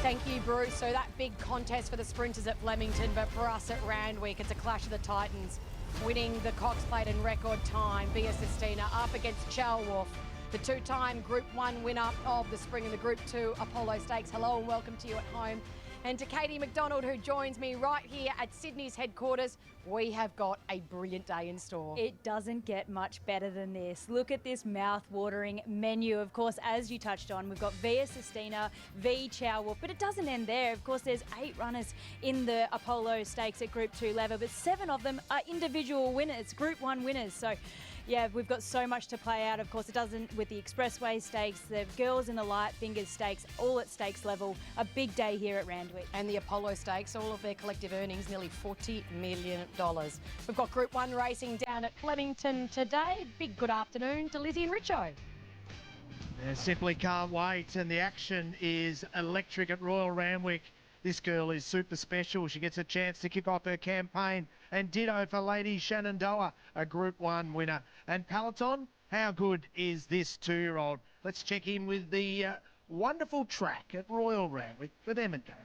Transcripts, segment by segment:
Thank you, Bruce. So that big contest for the sprinters at Flemington, but for us at Randwick, it's a clash of the Titans. Winning the Cox Plate in record time, Via Sistina up against Chalwolf, the two-time Group 1 winner of the Spring and the Group 2 Apollo Stakes. Hello and welcome to you at home. And to Katie McDonald, who joins me right here at Sydney's headquarters, we have got a brilliant day in store. It doesn't get much better than this. Look at this mouth-watering menu. Of course, as you touched on, we've got Via Sistina, V Chalwolf, but it doesn't end there. Of course, there's 8 runners in the Apollo Stakes at Group 2 level, but 7 of them are individual winners, Group 1 winners. So, yeah, we've got so much to play out. Of course, it doesn't with the Expressway Stakes, the Girls in the Light Fingers Stakes, all at stakes level. A big day here at Randwick. And the Apollo Stakes, all of their collective earnings, nearly $40 million. We've got Group 1 racing down at Flemington today. Big good afternoon to Lizzie and Richo. Yeah, simply can't wait, and the action is electric at Royal Randwick. This girl is super special. She gets a chance to kick off her campaign. And ditto for Lady Shenandoah, a Group 1 winner. And Peloton, how good is this 2-year-old? Let's check in with the wonderful track at Royal Randwick for them and Kate.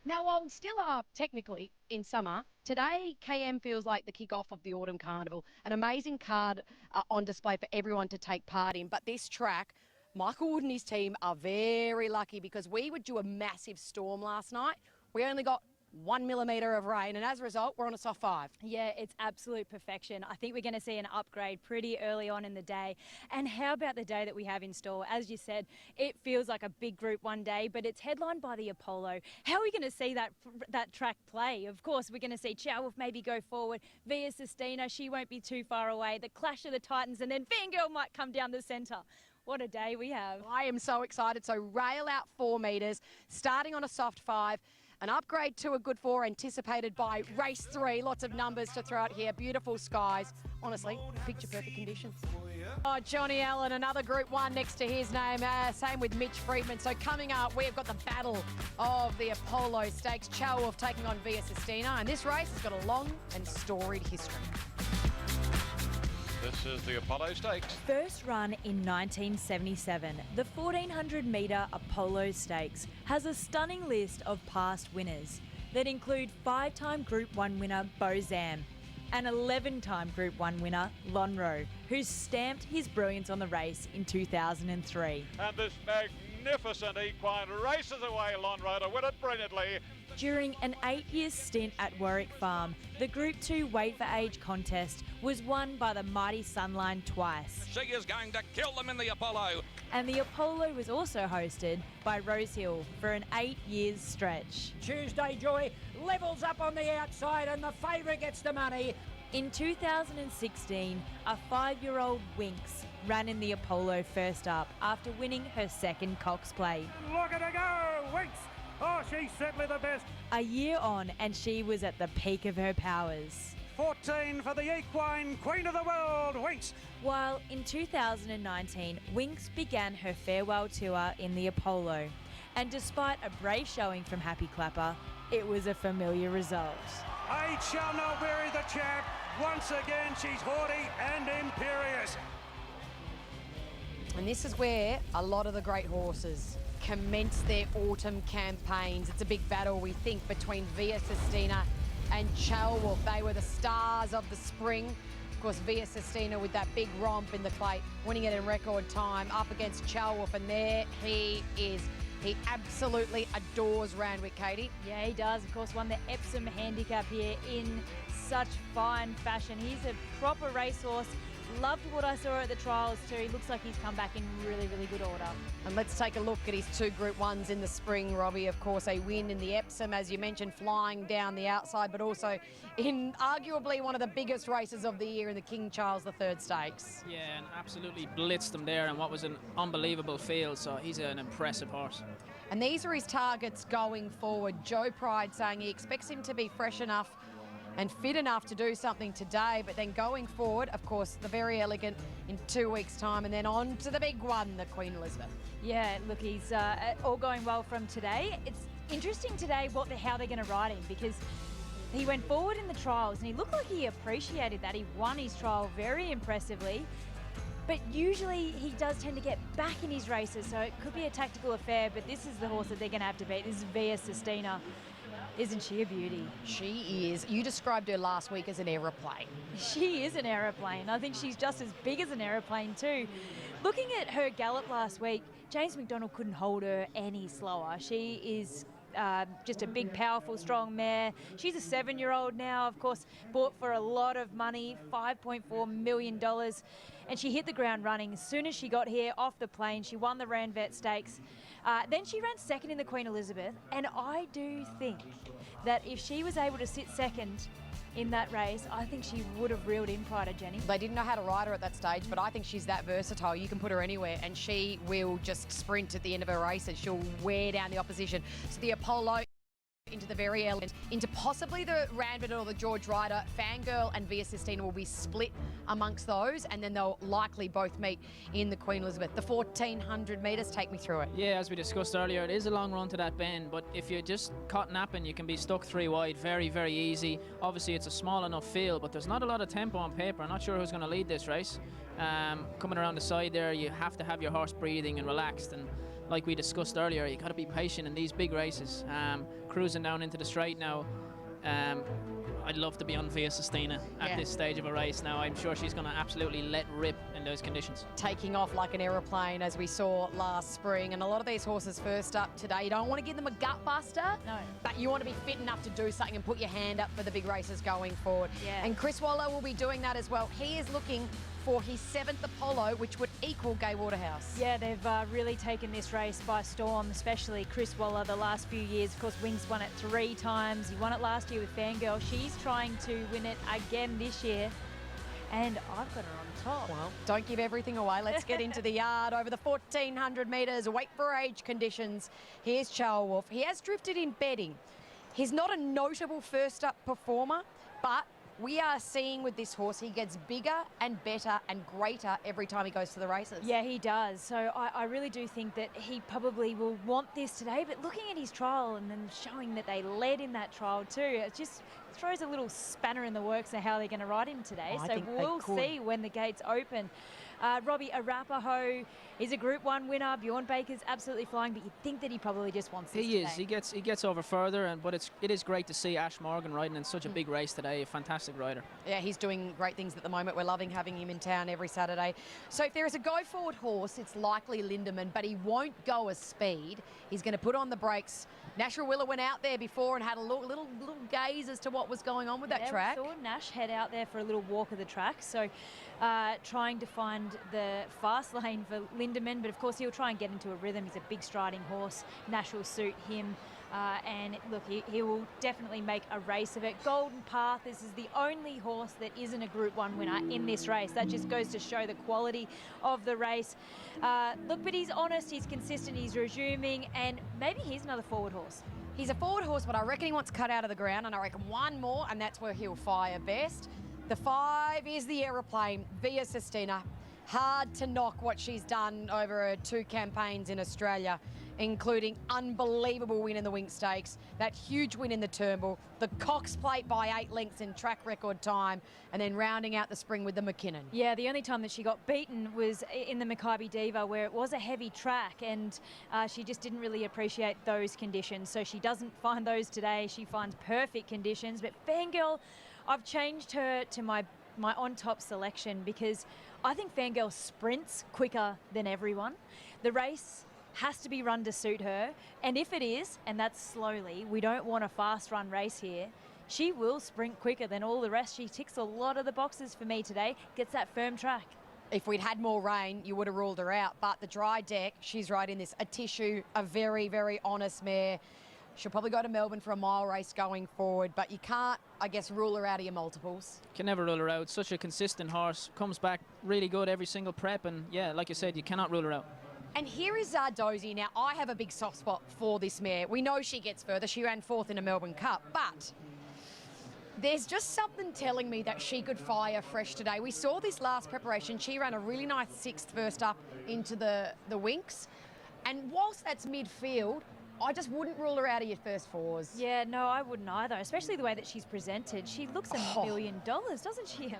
Now, while still are technically in summer, today KM feels like the kick-off of the Autumn Carnival. An amazing card on display for everyone to take part in. But this track, Michael Wood and his team are very lucky because we were due a massive storm last night. We only got 1 millimetre of rain, and as a result, we're on a soft 5. Yeah, it's absolute perfection. I think we're going to see an upgrade pretty early on in the day. And how about the day that we have in store? As you said, it feels like a big Group 1 day, but it's headlined by the Apollo. How are we going to see that track play? Of course, we're going to see Chalwolf maybe go forward. Via Sistina, she won't be too far away. The clash of the Titans, and then Fangirl might come down the centre. What a day we have. I am so excited. So rail out 4 metres, starting on a soft 5. An upgrade to a good 4 anticipated by race 3. Lots of numbers to throw out here. Beautiful skies. Honestly, picture perfect conditions. Oh, Johnny Allen, another Group 1 next to his name. Same with Mitch Friedman. So coming up, we've got the battle of the Apollo Stakes. Chalwolf taking on Via Sistina. And this race has got a long and storied history. This is the Apollo Stakes. First run in 1977, the 1400-metre Apollo Stakes has a stunning list of past winners that include 5-time Group 1 winner Bo Zam and 11-time Group 1 winner Lonhro, who stamped his brilliance on the race in 2003. And this magnificent equine races away Lonhro to win it brilliantly. During an 8-year stint at Warwick Farm, the Group 2 Weight for Age contest was won by the mighty Sunline twice. She is going to kill them in the Apollo. And the Apollo was also hosted by Rosehill for an 8 years stretch. Tuesday Joy levels up on the outside and the favourite gets the money. In 2016, a 5-year-old Winx ran in the Apollo first up after winning her second Cox Plate. Look at her go, Winx! Oh, she's certainly the best. A year on and she was at the peak of her powers. 14 for the equine queen of the world, Winx. While in 2019, Winx began her farewell tour in the Apollo. And despite a brave showing from Happy Clapper, it was a familiar result. I shall not weary the chap. Once again, she's haughty and imperious. And this is where a lot of the great horses commence their autumn campaigns. It's a big battle, we think, between Via Sistina and Chalwolf. They were the stars of the spring. Of course, Via Sistina with that big romp in the plate, winning it in record time, up against Chalwolf, and there he is. He absolutely adores Randwick, Katie. Yeah, he does. Of course, won the Epsom handicap here in such fine fashion. He's a proper racehorse. Loved what I saw at the trials too. He looks like he's come back in really, really good order. And let's take a look at his 2 Group 1s in the spring, Robbie. Of course, a win in the Epsom, as you mentioned, flying down the outside, but also in arguably one of the biggest races of the year in the King Charles III Stakes. Yeah, and absolutely blitzed them there in what was an unbelievable field, so he's an impressive horse. And these are his targets going forward. Joe Pride saying he expects him to be fresh enough and fit enough to do something today, but then going forward, of course, the Very Elegant in 2 weeks' time, and then on to the big one, the Queen Elizabeth. Yeah, look, he's all going well from today. It's interesting today how they're going to ride him, because he went forward in the trials and he looked like he appreciated that. He won his trial very impressively. but usually he does tend to get back in his races, so it could be a tactical affair, but this is the horse that they're going to have to beat. This is Via Sistina. Isn't she a beauty? She is. You described her last week as an aeroplane. She is an aeroplane. I think she's just as big as an aeroplane too. Looking at her gallop last week, James McDonald couldn't hold her any slower. She is just a big, powerful, strong mare. She's a 7-year-old now, of course, bought for a lot of money, $5.4 million. And she hit the ground running. As soon as she got here off the plane, she won the Randwick Stakes. Then she ran second in the Queen Elizabeth. And I do think that if she was able to sit second in that race, I think she would have reeled in Pride, Jenny. They didn't know how to ride her at that stage, but I think she's that versatile. You can put her anywhere and she will just sprint at the end of her race and she'll wear down the opposition. So the Apollo into the very element, into possibly the Randwick or the George Ryder. Fangirl and Via Sistina will be split amongst those, and then they'll likely both meet in the Queen Elizabeth. The 1,400 metres, take me through it. Yeah, as we discussed earlier, it is a long run to that bend, but if you just caught napping, you can be stuck 3 wide very, very easy. Obviously, it's a small enough field, but there's not a lot of tempo on paper. I'm not sure who's going to lead this race. Coming around the side there, you have to have your horse breathing and relaxed, and like we discussed earlier, you got to be patient in these big races. Cruising down into the straight now. I'd love to be on Via Sistina at this stage of a race now. I'm sure she's going to absolutely let rip in those conditions. Taking off like an aeroplane, as we saw last spring. And a lot of these horses first up today, you don't want to give them a gut buster, no, but you want to be fit enough to do something and put your hand up for the big races going forward. Yeah. And Chris Waller will be doing that as well. He is looking for his 7th Apollo, which would equal Gay Waterhouse. Yeah, they've really taken this race by storm, especially Chris Waller the last few years. Of course, Wings won it 3 times. He won it last year with Fangirl. She's trying to win it again this year, and I've got her on top. Well, don't give everything away. Let's get into the yard over the 1,400 metres. Wait for age conditions. Here's Charles Wolf. He has drifted in bedding. He's not a notable first-up performer, but we are seeing with this horse, he gets bigger and better and greater every time he goes to the races. Yeah, he does. So I really do think that he probably will want this today. But looking at his trial and then showing that they led in that trial too, it just throws a little spanner in the works of how they're going to ride him today. I so think we'll see when the gates open. Robbie Arapaho is a Group 1 winner. Bjorn Baker's absolutely flying, but you'd think that he probably just wants this He today. is. He gets over further, but it is great to see Ash Morgan riding in such a big race today. A fantastic rider. Yeah, he's doing great things at the moment. We're loving having him in town every Saturday. So if there is a go-forward horse, it's likely Lindemann, but he won't go as speed. He's going to put on the brakes. Nashra Willer went out there before and had a little gaze as to what was going on with that track. We saw Nash head out there for a little walk of the track, so trying to find the fast lane for Lindemann, but of course he'll try and get into a rhythm. He's a big striding horse. Nash will suit him. And look, he will definitely make a race of it. Golden Path, this is the only horse that isn't a Group 1 winner in this race. That just goes to show the quality of the race. Look, but he's honest, he's consistent, he's resuming, and maybe he's another forward horse. He's a forward horse, but I reckon he wants cut out of the ground, and I reckon one more, and that's where he'll fire best. The 5 is the aeroplane, Via Sistina. Hard to knock what she's done over her 2 campaigns in Australia, including unbelievable win in the Wink Stakes, that huge win in the Turnbull, the Cox Plate by 8 lengths in track record time, and then rounding out the spring with the McKinnon. Yeah, the only time that she got beaten was in the Maccabi Diva, where it was a heavy track, and she just didn't really appreciate those conditions. So she doesn't find those today. She finds perfect conditions. But Fangirl, I've changed her to my on-top selection because I think Fangirl sprints quicker than everyone. The race has to be run to suit her, and if it is, and that's slowly, we don't want a fast run race here, she will sprint quicker than all the rest. She ticks a lot of the boxes for me today, gets that firm track. If we'd had more rain, you would have ruled her out, but the dry deck, she's riding this, a tissue, a very, very honest mare. She'll probably go to Melbourne for a mile race going forward, but you can't, I guess, rule her out of your multiples. Can never rule her out. Such a consistent horse, comes back really good every single prep, and yeah, like you said, you cannot rule her out. And here is Zardozi. Now, I have a big soft spot for this mare. We know she gets further. She ran 4th in a Melbourne Cup, but there's just something telling me that she could fire fresh today. We saw this last preparation. She ran a really nice 6th first up into the Winks. And whilst that's midfield, I just wouldn't rule her out of your first 4s. Yeah, no, I wouldn't either, especially the way that she's presented. She looks $1 million, doesn't she?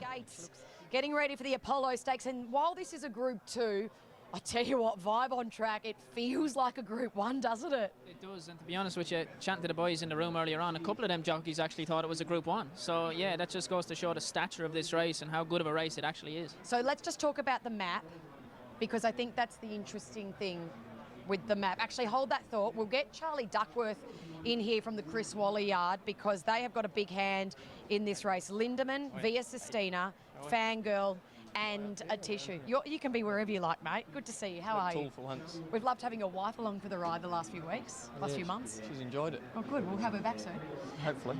getting ready for the Apollo Stakes. And while this is a Group 2, I tell you what, vibe on track, it feels like a Group 1, doesn't it? It does, and to be honest with you, chatting to the boys in the room earlier on, a couple of them jockeys actually thought it was a Group 1. So yeah, that just goes to show the stature of this race and how good of a race it actually is. So let's just talk about the map, because I think that's the interesting thing with the map. Actually, hold that thought. We'll get Charlie Duckworth in here from the Chris Waller yard, because they have got a big hand in this race. Lindemann, Via Sistina, Fangirl, and a tissue. You can be wherever you like, mate. Good to see you. How are you? We've loved having your wife along for the ride the last few weeks, last few months. She's enjoyed it. Oh, good. We'll have her back soon. Hopefully.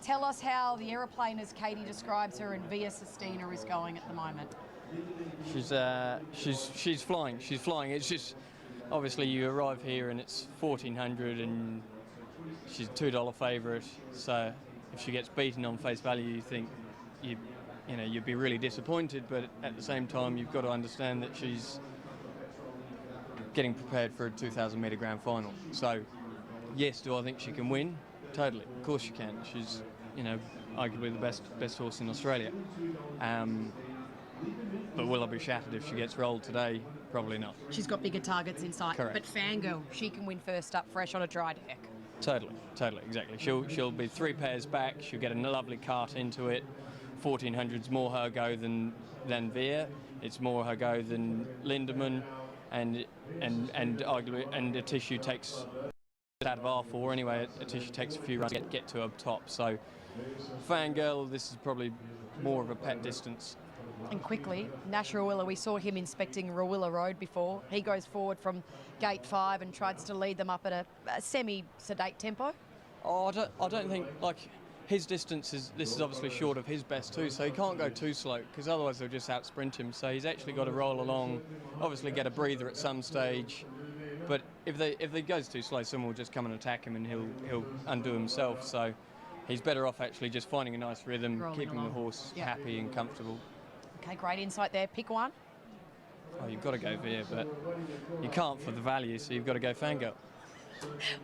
Tell us how the aeroplane, as Katie describes her, and Via Sistina is going at the moment. She's flying. She's flying. It's just obviously you arrive here and it's 1,400 and she's a $2 favourite. So if she gets beaten on face value, you think you'd be really disappointed. But at the same time, you've got to understand that she's getting prepared for a 2,000 metre grand final. So yes, do I think she can win? Totally. Of course she can. She's arguably the best horse in Australia. But will I be shattered if she gets rolled today? Probably not. She's got bigger targets in sight. Correct. But Fangirl, she can win first up, fresh on a dry deck. Totally, exactly. She'll be 3 pairs back. She'll get a lovely cart into it. 1,400's more her go than Via. It's more her go than Lindemann, and arguably a tissue takes out of R4 anyway. A tissue takes a few runs to get to up top. So Fangirl, this is probably more of a pet distance. And quickly, Nash Rawiller, we saw him inspecting Rawiller Road before. He goes forward from gate 5 and tries to lead them up at a semi-sedate tempo. Oh, I don't think, his distance this is obviously short of his best too, so he can't go too slow, because otherwise they'll just out-sprint him. So he's actually got to roll along, obviously get a breather at some stage. But if he goes too slow, someone will just come and attack him and he'll undo himself. So he's better off actually just finding a nice rhythm, keeping the horse happy and comfortable. Okay, great insight there. Pick one. Oh, you've got to go Via, but you can't for the value, so you've got to go Fangirl.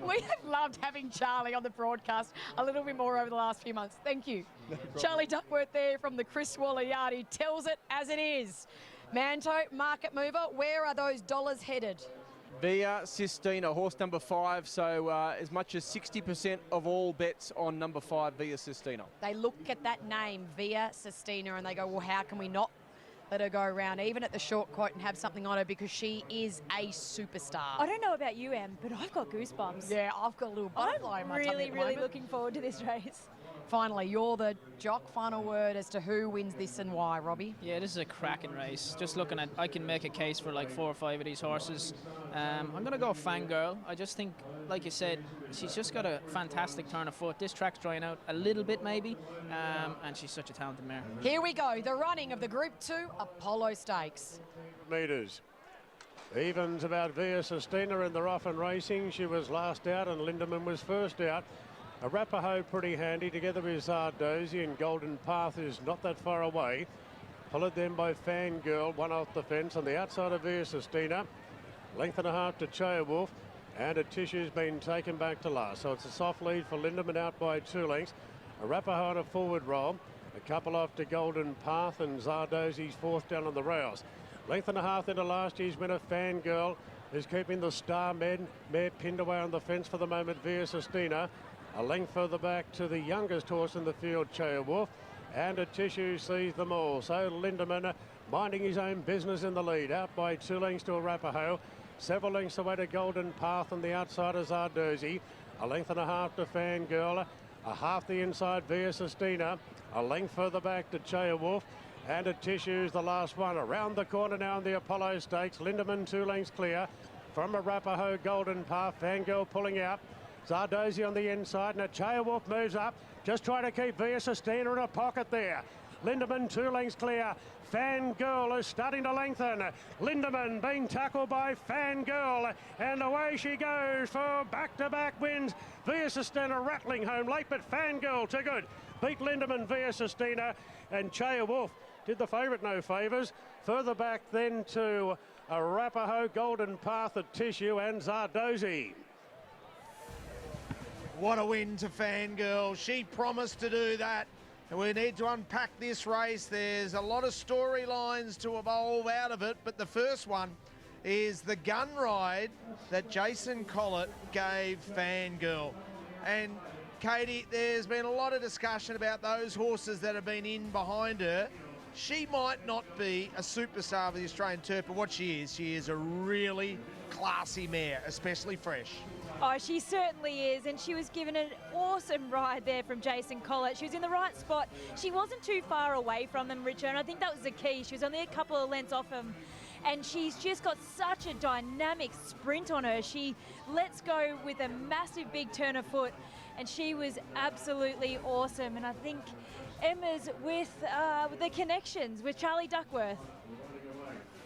We have loved having Charlie on the broadcast a little bit more over the last few months. Thank you. No Charlie Duckworth there from the Chris Waller yard. He tells it as it is. Manto, market mover, where are those dollars headed? Via Sistina, horse number 5. So as much as 60% of all bets on number 5, Via Sistina. They look at that name, Via Sistina, and they go, well, how can we not let her go around, even at the short quote, and have something on her, because she is a superstar. I don't know about you, Em, but I've got goosebumps. Yeah, I've got a little butterfly in my tummy at the really moment. looking forward to this race. Finally, you're the jock. Final word as to who wins this and why, Robbie. Yeah, this is a cracking race. Just looking at, I can make a case for 4 or 5 of these horses. I'm going to go Fangirl. I just think, like you said, she's just got a fantastic turn of foot. This track's drying out a little bit maybe, and she's such a talented mare. Here we go, the running of the Group 2 Apollo Stakes. Metres. Evens about Via Sistina in the rough and racing. She was last out and Lindemann was first out. Arapaho pretty handy together with Zardozi, and Golden Path is not that far away. Followed then by Fangirl, one off the fence on the outside of Via Sistina. Length and a half to Chayawolf, and a tissue's been taken back to last. So it's a soft lead for Lindemann out by 2 lengths. Arapaho on a forward roll. A couple off to Golden Path, and Zardozi's 4th down on the rails. Length and a half into last year's winner Fangirl is keeping the star mare pinned away on the fence for the moment, Via Sistina. A length further back to the youngest horse in the field, Chayawolf, and a tissue sees them all. So Lindemann minding his own business in the lead, out by 2 lengths to Arapaho. Several lengths away to Golden Path on the outside of Zardozi. A length and a half to Fangirl. A half the inside Via Sistina. A length further back to Chayawolf. And a tissue's the last one. Around the corner now in the Apollo Stakes. Lindemann 2 lengths clear from Arapaho, Golden Path. Fangirl pulling out. Zardozi on the inside, and a Chayawolf moves up. Just trying to keep Via Sistina in a pocket there. Lindemann 2 lengths clear. Fangirl is starting to lengthen. Lindemann being tackled by Fangirl, and away she goes for back-to-back wins. Via Sistina rattling home late, but Fangirl too good. Beat Lindemann, Via Sistina, and Chayawolf did the favourite no favours. Further back then to Arapaho, Golden Path at Tissue, and Zardozi. What a win to Fangirl. She promised to do that And we need to unpack this race. There's a lot of storylines to evolve out of it, but the first one is the gun ride that Jason Collett gave Fangirl. And Katie, there's been a lot of discussion about those horses that have been in behind her. She might not be a superstar of the Australian Turf, but what she is a really classy mare, especially fresh. Oh, she certainly is, and she was given an awesome ride there from Jason Collett. She was in the right spot. She wasn't too far away from them, Richard, and I think that was the key. She was only a couple of lengths off him, and she's just got such a dynamic sprint on her. She lets go with a massive big turn of foot, and she was absolutely awesome. And I think Emma's with the connections with Charlie Duckworth.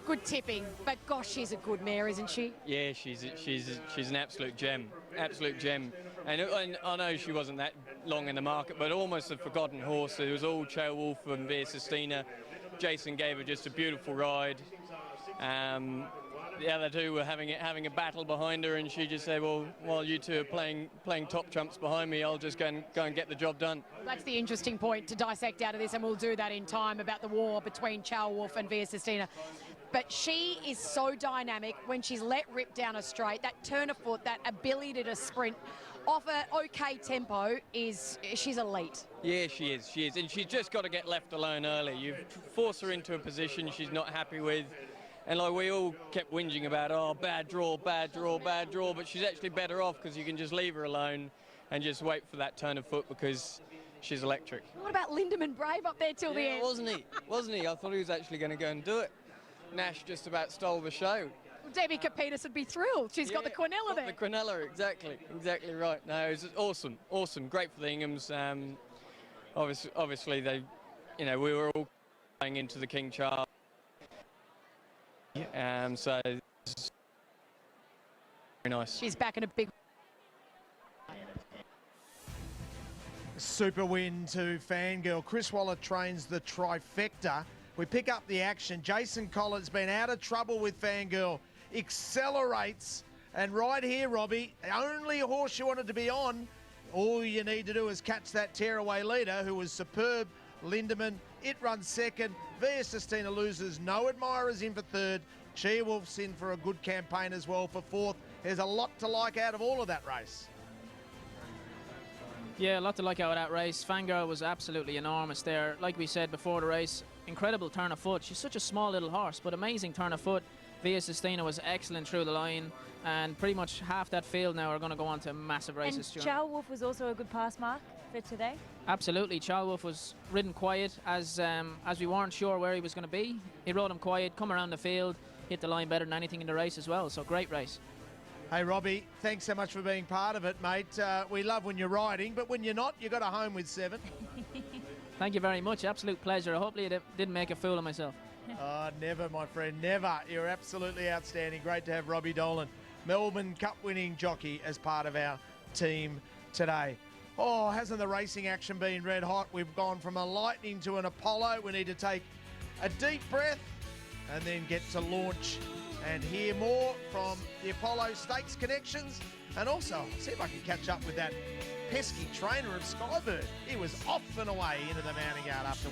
Good tipping, but gosh, she's a good mare, isn't she? Yeah, she's an absolute gem, And I know she wasn't that long in the market, but almost a forgotten horse. It was all Chael Wolf and Vera Sistina. Jason gave her just a beautiful ride. The other two were having a battle behind her, and she just said, well, while you two are playing top trumps behind me, I'll just go and get the job done. That's the interesting point to dissect out of this, and we'll do that in time, about the war between Chael Wolf and Vera Sistina. But she is so dynamic when she's let rip down a straight. That turn of foot, that ability to sprint off an okay tempo, she's elite. Yeah, she is, and she's just got to get left alone early. You force her into a position she's not happy with. And like we all kept whinging about, oh, bad draw, but she's actually better off because you can just leave her alone and just wait for that turn of foot because she's electric. What about Lindemann Brave up there till the end? Wasn't he? I thought he was actually going to go and do it. Nash just about stole the show. Well, Debbie Capitas would be thrilled. She's got the Quinella there. The Quinella, exactly right. No, it was awesome, great for the Inghams. Obviously they, we were all playing into the King Charles. So it's very nice. She's back in a big. Super win to Fangirl. Chris Waller trains the trifecta. We pick up the action. Jason Collett's been out of trouble with Fangirl. Accelerates. And right here, Robbie, the only horse you wanted to be on, all you need to do is catch that tearaway leader, who was superb, Lindemann. It runs second. Vera Sistina loses. No admirers in for third. Chia Wolf's in for a good campaign as well for fourth. There's a lot to like out of all of that race. Yeah, a lot to like out of that race. Fangirl was absolutely enormous there. Like we said before the race, incredible turn of foot. She's such a small little horse, but amazing turn of foot. Vera Sistina was excellent through the line, and pretty much half that field now are going to go on to massive races. And Chael Wolf was also a good pass mark for today? Absolutely. Chael Wolf was ridden quiet as we weren't sure where he was going to be. He rode him quiet, come around the field, hit the line better than anything in the race as well. So great race. Hey, Robbie, thanks so much for being part of it, mate. We love when you're riding, but when you're not, you got a home with 7. Thank you very much. Absolute pleasure. Hopefully I didn't make a fool of myself. Never, my friend, never. You're absolutely outstanding. Great to have Robbie Dolan, Melbourne Cup winning jockey, as part of our team today. Oh, hasn't the racing action been red hot? We've gone from a Lightning to an Apollo. We need to take a deep breath and then get to launch and hear more from the Apollo Stakes connections. And also, see if I can catch up with that pesky trainer of Skybird. He was off and away into the mounting yard after.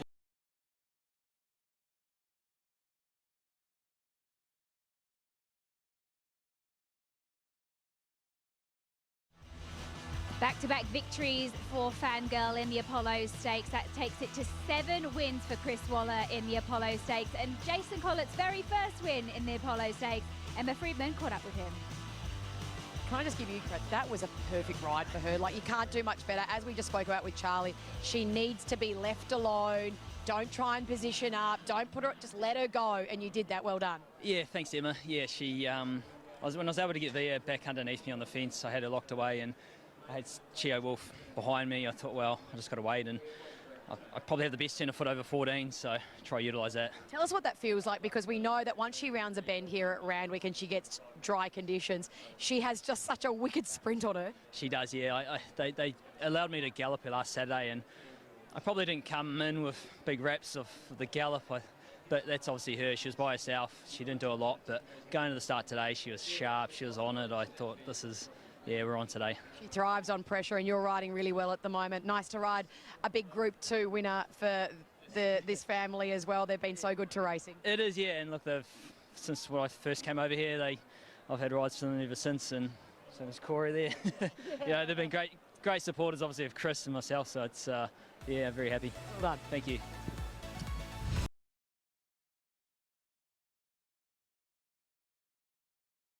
Back-to-back victories for Fangirl in the Apollo Stakes. That takes it to 7 wins for Chris Waller in the Apollo Stakes. And Jason Collett's very first win in the Apollo Stakes. Emma Freedman caught up with him. Can I just give you credit? That was a perfect ride for her. Like, you can't do much better. As we just spoke about with Charlie, she needs to be left alone. Don't try and position up. Don't put her, just let her go. And you did that. Well done. Yeah, thanks, Emma. Yeah, she, when I was able to get Via back underneath me on the fence, I had her locked away, and I had Chia Wolf behind me. I thought, well, I just got to wait, and I probably have the best centre foot over 14, so try to utilise that. Tell us what that feels like, because we know that once she rounds a bend here at Randwick and she gets dry conditions, she has just such a wicked sprint on her. She does, yeah. They allowed me to gallop her last Saturday, and I probably didn't come in with big raps of the gallop, but that's obviously her. She was by herself. She didn't do a lot, but going to the start today, she was sharp. She was on it. I thought, this is yeah, we're on today. She thrives on pressure, and you're riding really well at the moment. Nice to ride a big Group 2 winner for this family as well. They've been so good to racing. It is, yeah, and look, since when I first came over here, I've had rides for them ever since, and so there's Corey there. Yeah, they've been great supporters, obviously, of Chris and myself, so it's, yeah, very happy. Well done. Thank you.